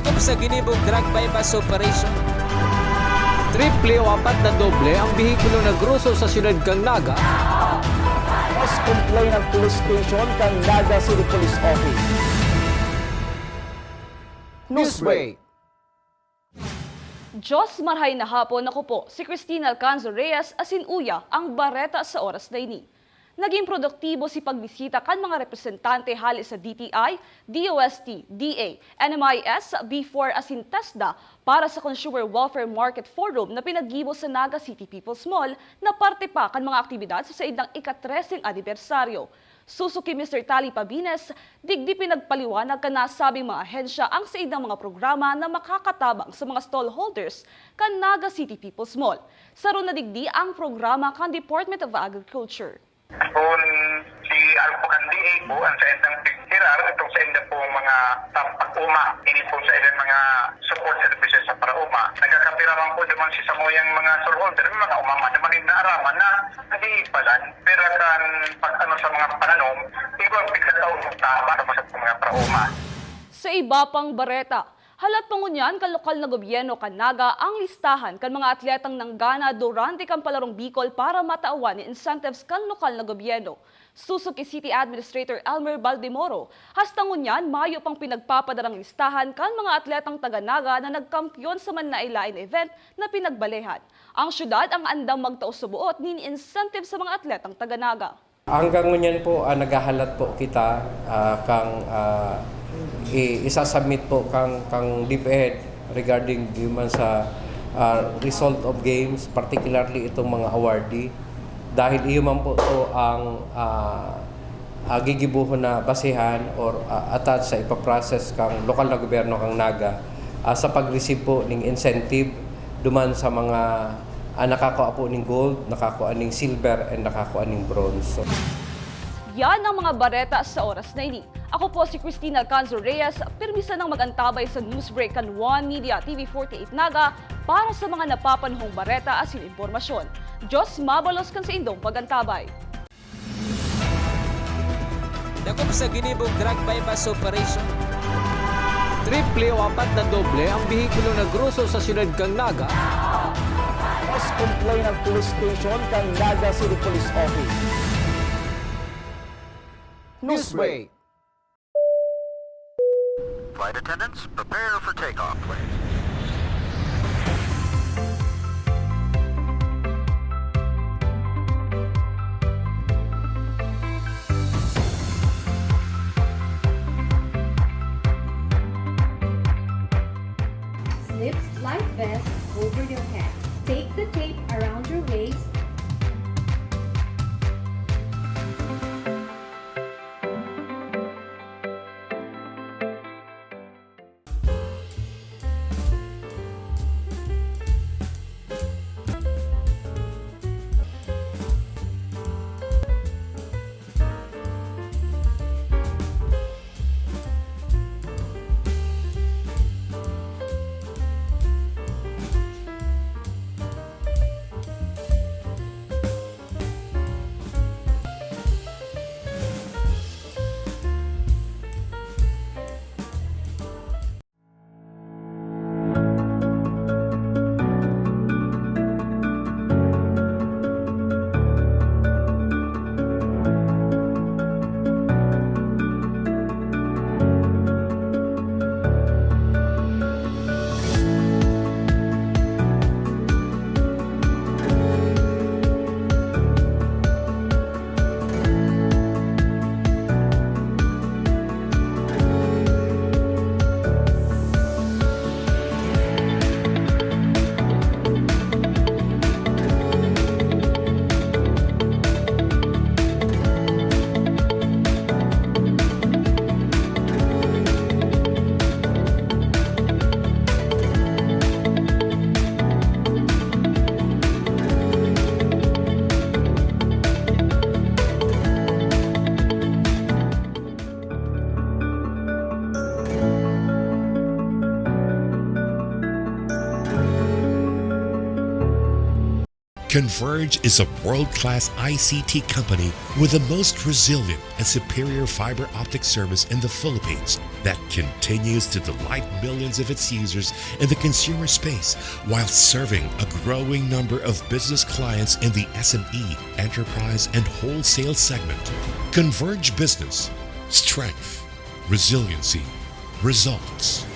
Dakop sa ginibog drug bypass operation. Triple o apat na doble ang bihikulo na gruso sa siyudad kang NAGA. Mas complain ng police station kang NAGA City Police Office. Newsbreak. Diyos marhay na hapon, ako po si Cristina Alcanzo Reyes asinuya ang bareta sa oras na ini. Naging produktibo si pagbisita kan mga representante hali sa DTI, DOST, DA, NMIS, B4 asin TESDA para sa Consumer Welfare Market Forum na pinag-GIBO sa Naga City People's Mall na parte pa kan mga aktibidad sa said ng ika-13 anibersaryo. Susuki Mr. Tali Pabines, digdi pinagpaliwanag ka na sabing mga ahensya ang said ng mga programa na makakatabang sa mga stallholders kan Naga City People's Mall. Saron na digdi ang programa kan Department of Agriculture. Kung si Alpucan DA po, ang sa endang pigtirar, itong sa endang po mga pag-uma, ini po sa endang mga support services sa para-uma. Nagkakapiraman po naman si Samoyang mga stallholder, mga umama naman yung naaraman na nag-iipalan, pero kan pag-ano sa mga pananom, ito ang pigkataon ng tama naman sa mga para-uma. Sa iba pang bareta, halat pangunyan kan lokal na gobyerno kan NAGA ang listahan kan mga atletang nanggana durante kan palarong Bicol para matauan ni incentives kan lokal na gobyerno. Susuki City Administrator Elmer Baldemoro, hastangunyan mayo pang pinagpapadarang listahan kan mga atletang taga-NAGA na nagkampyon sa manlailain event na pinagbalehan. Ang syudad ang andang magtausubuot ni incentive sa mga atletang taga-NAGA. Hanggang ngunyan po, naghahalat po kita isasubmit po kang DepEd regarding human sa result of games, particularly itong mga awardee. Dahil iyon po to ang gigibuhon na basehan or attach sa ipaprocess kang lokal na gobyerno kang NAGA sa pag-receive po ng incentive duman sa mga nakakuha po ng gold, nakakuha ng silver, and nakakuha ng bronze. Yan ang mga bareta sa oras na ini. Ako po si Cristina Alcanzo Reyes, permisa ng mag-antabay sa Newsbreak kan One Media TV48 NAGA para sa mga napapanahong bareta asin impormasyon. Diyos mabalos kan sa indong pag-antabay. Dakop sa ginibog drug bypass operation. Triple o apat na doble ang bihikulo na gruso sa siyudad kang NAGA. Mas complain ng police station kang NAGA City Police Office. Newsbreak. Flight attendants, prepare for takeoff, please. Slip life vest over your head. Take the tape around your waist. Converge is a world-class ICT company with the most resilient and superior fiber optic service in the Philippines that continues to delight millions of its users in the consumer space while serving a growing number of business clients in the SME, enterprise, and wholesale segment. Converge Business. Strength. Resiliency. Results.